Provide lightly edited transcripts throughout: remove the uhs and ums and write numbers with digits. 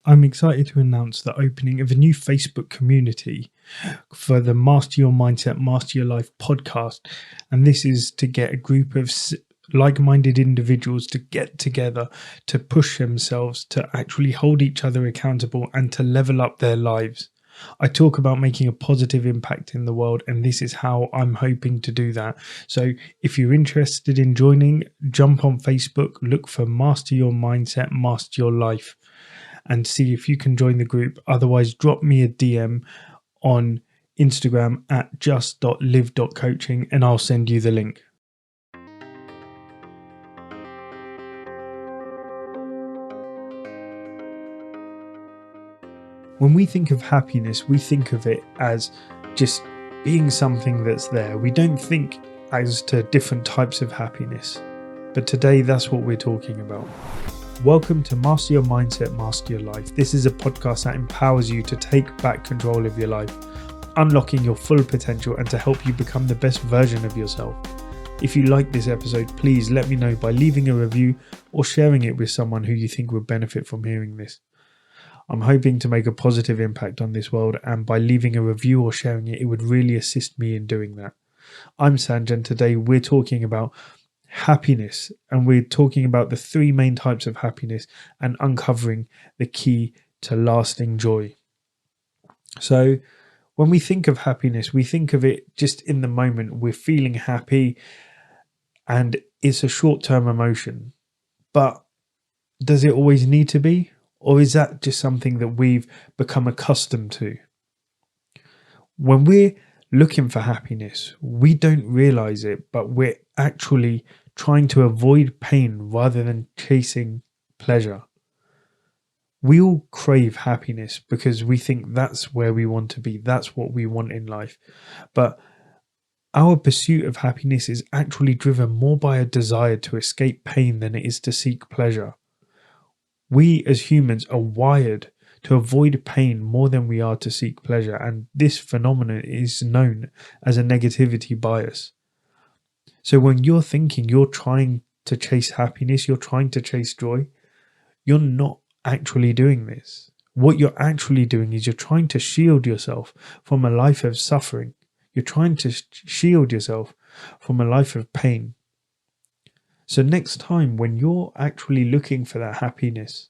I'm excited to announce the opening of a new Facebook community for the Master Your Mindset, Master Your Life podcast. And this is to get a group of like minded individuals to get together, to push themselves, to actually hold each other accountable, and to level up their lives. I talk about making a positive impact in the world, and this is how I'm hoping to do that. So, if you're interested in joining, jump on Facebook, look for Master Your Mindset, Master Your Life, and see if you can join the group. Otherwise, drop me a DM on Instagram at just.live.coaching and I'll send you the link. When we think of happiness, we think of it as just being something that's there. We don't think as to different types of happiness. But today, that's what we're talking about. Welcome to Master Your Mindset, Master Your Life. This is a podcast that empowers you to take back control of your life, unlocking your full potential and to help you become the best version of yourself. If you like this episode, please let me know by leaving a review or sharing it with someone who you think would benefit from hearing this. I'm hoping to make a positive impact on this world, and by leaving a review or sharing it, it would really assist me in doing that. I'm Sanj, and today we're talking about happiness, and we're talking about the three main types of happiness and uncovering the key to lasting joy. So when we think of happiness, we think of it just in the moment. We're feeling happy and it's a short-term emotion, but does it always need to be? Or is that just something that we've become accustomed to? When we're looking for happiness, we don't realize it, but we're actually trying to avoid pain rather than chasing pleasure. We all crave happiness because we think that's where we want to be. That's what we want in life. But our pursuit of happiness is actually driven more by a desire to escape pain than it is to seek pleasure. We as humans are wired to avoid pain more than we are to seek pleasure, and this phenomenon is known as a negativity bias. So when you're thinking you're trying to chase happiness, you're trying to chase joy, you're not actually doing this. What you're actually doing is you're trying to shield yourself from a life of suffering. You're trying to shield yourself from a life of pain. So next time when you're actually looking for that happiness,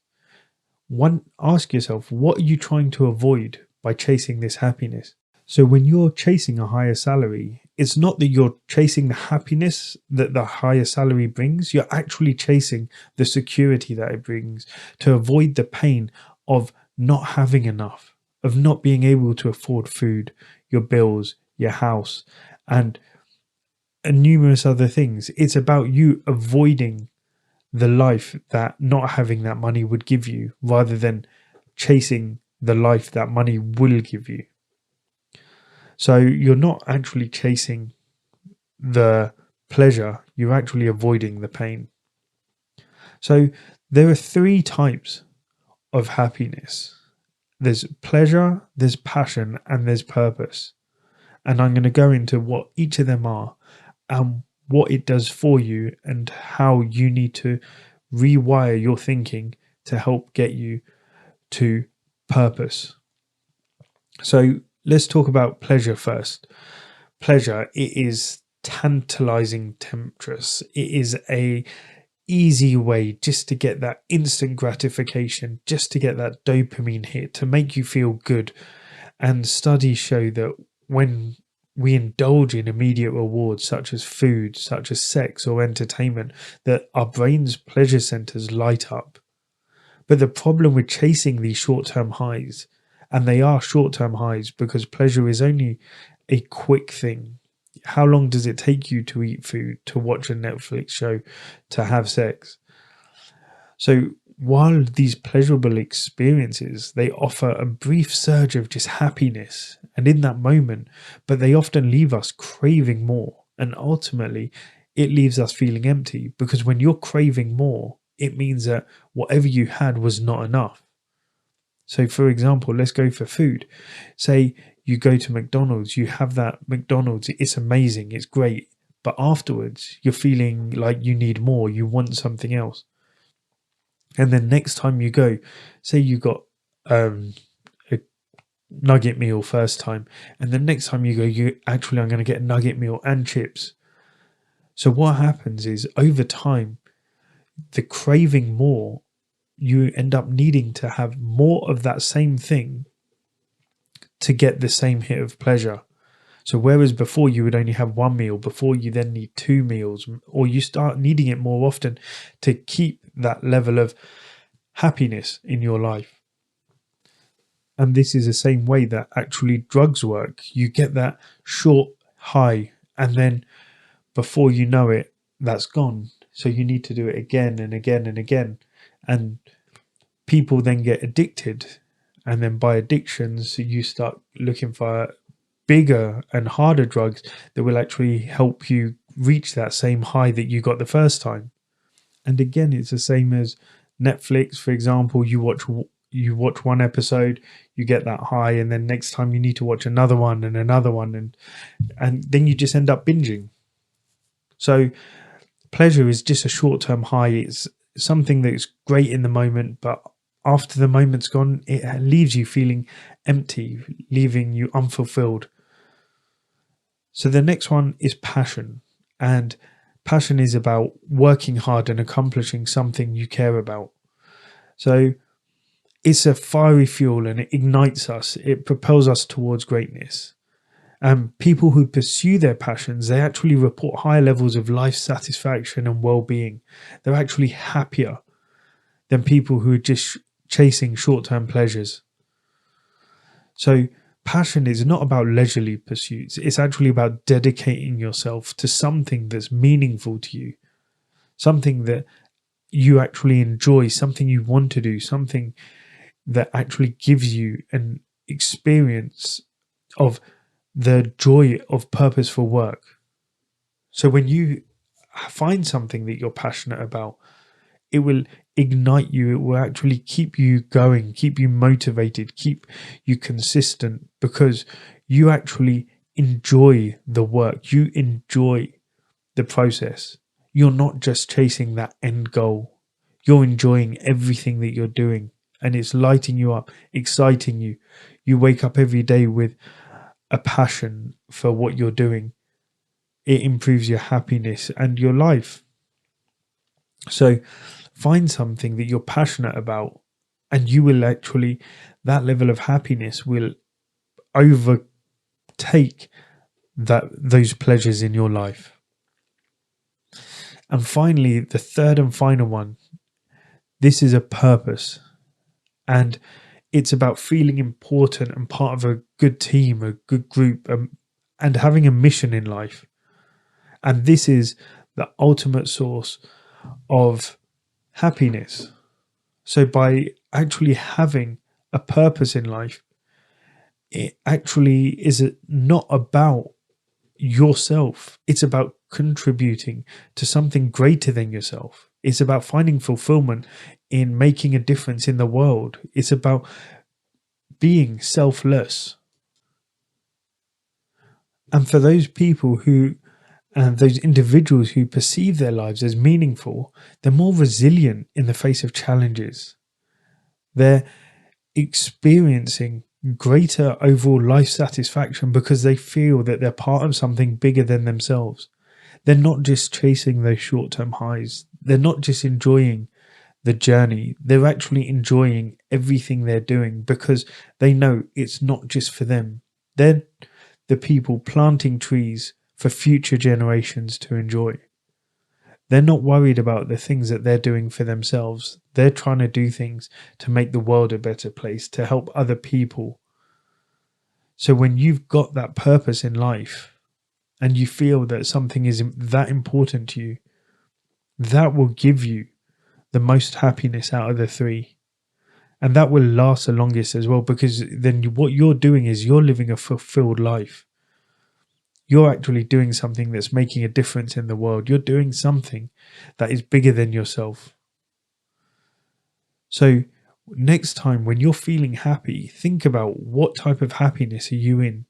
ask yourself, what are you trying to avoid by chasing this happiness? So when you're chasing a higher salary, it's not that you're chasing the happiness that the higher salary brings. You're actually chasing the security that it brings to avoid the pain of not having enough, of not being able to afford food, your bills, your house, and numerous other things. It's about you avoiding the life that not having that money would give you, rather than chasing the life that money will give you. So you're not actually chasing the pleasure, you're actually avoiding the pain. So there are three types of happiness. There's pleasure, there's passion, and there's purpose. And I'm going to go into what each of them are and what it does for you and how you need to rewire your thinking to help get you to purpose. So let's talk about pleasure first. Pleasure, it is tantalizing temptress. It is a easy way just to get that instant gratification, just to get that dopamine hit, to make you feel good. And studies show that when we indulge in immediate rewards such as food, such as sex or entertainment, that our brain's pleasure centers light up. But the problem with chasing these short-term highs, and they are short-term highs because pleasure is only a quick thing. How long does it take you to eat food, to watch a Netflix show, to have sex? So while these pleasurable experiences, they offer a brief surge of just happiness and in that moment, but they often leave us craving more. And ultimately, it leaves us feeling empty, because when you're craving more, it means that whatever you had was not enough. So for example, let's go for food. Say you go to McDonald's, you have that McDonald's, it's amazing, it's great. But afterwards, you're feeling like you need more, you want something else. And then next time you go, say you got a nugget meal first time, and the next time you go, I'm going to get a nugget meal and chips. So what happens is, over time, the craving more, you end up needing to have more of that same thing to get the same hit of pleasure. So whereas before you would only have one meal, before you then need 2 meals, or you start needing it more often to keep that level of happiness in your life. And this is the same way that actually drugs work. You get that short high, and then before you know it, that's gone. So you need to do it again and again and again. And people then get addicted. And then by addictions, you start looking for bigger and harder drugs that will actually help you reach that same high that you got the first time. And again, it's the same as Netflix, for example. You watch one episode, you get that high, and then next time you need to watch another one, and then you just end up binging. So pleasure is just a short-term high. It's something that's great in the moment, but after the moment's gone, it leaves you feeling empty, leaving you unfulfilled. So the next one is passion. And passion is about working hard and accomplishing something you care about. So it's a fiery fuel, and it ignites us. It propels us towards greatness. And people who pursue their passions, they actually report higher levels of life satisfaction and well-being. They're actually happier than people who are just chasing short-term pleasures. So passion is not about leisurely pursuits. It's actually about dedicating yourself to something that's meaningful to you, something that you actually enjoy, something you want to do, something that actually gives you an experience of the joy of purposeful work. So when you find something that you're passionate about, it will ignite you. It will actually keep you going, keep you motivated, keep you consistent, because you actually enjoy the work. You enjoy the process. You're not just chasing that end goal. You're enjoying everything that you're doing, and it's lighting you up, exciting you. You wake up every day with a passion for what you're doing. It improves your happiness and your life. So find something that you're passionate about, and you will actually, that level of happiness will overtake those pleasures in your life. And finally, the third and final one, this is a purpose. And it's about feeling important and part of a good team, a good group, and having a mission in life. And this is the ultimate source of happiness. So by actually having a purpose in life, it actually is not about yourself. It's about contributing to something greater than yourself. It's about finding fulfillment in making a difference in the world. It's about being selfless. And for those people who, those individuals who perceive their lives as meaningful, they're more resilient in the face of challenges. They're experiencing greater overall life satisfaction because they feel that they're part of something bigger than themselves. They're not just chasing those short-term highs. They're not just enjoying the journey. They're actually enjoying everything they're doing because they know it's not just for them. They're the people planting trees for future generations to enjoy. They're not worried about the things that they're doing for themselves. They're trying to do things to make the world a better place, to help other people. So when you've got that purpose in life and you feel that something is that important to you, that will give you the most happiness out of the three. And that will last the longest as well, because then what you're doing is you're living a fulfilled life. You're actually doing something that's making a difference in the world. You're doing something that is bigger than yourself. So next time when you're feeling happy, think about what type of happiness are you in?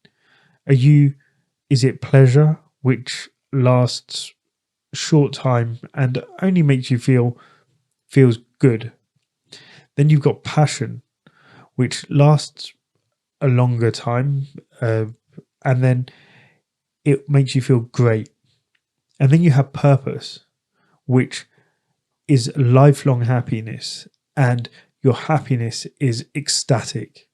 Is it pleasure, which lasts short time and only makes you feels good? Then you've got passion, which lasts a longer time, and then it makes you feel great. And then you have purpose, which is lifelong happiness, and your happiness is ecstatic.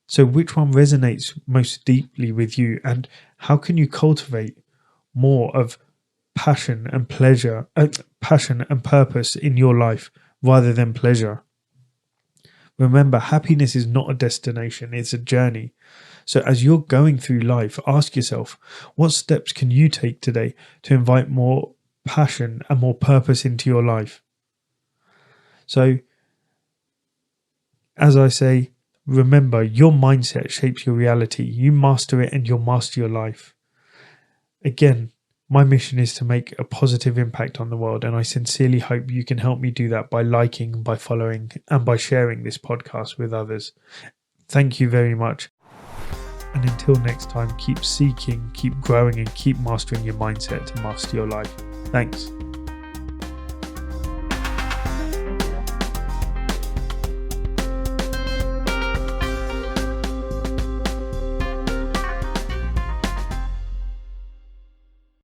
So which one resonates most deeply with you, and how can you cultivate more of passion and passion and purpose in your life rather than pleasure? Remember, happiness is not a destination, it's a journey. So as you're going through life, ask yourself, what steps can you take today to invite more passion and more purpose into your life? So, as I say, remember, your mindset shapes your reality. You master it and you'll master your life. Again, my mission is to make a positive impact on the world, and I sincerely hope you can help me do that by liking, by following, and by sharing this podcast with others. Thank you very much. And until next time, keep seeking, keep growing, and keep mastering your mindset to master your life. Thanks.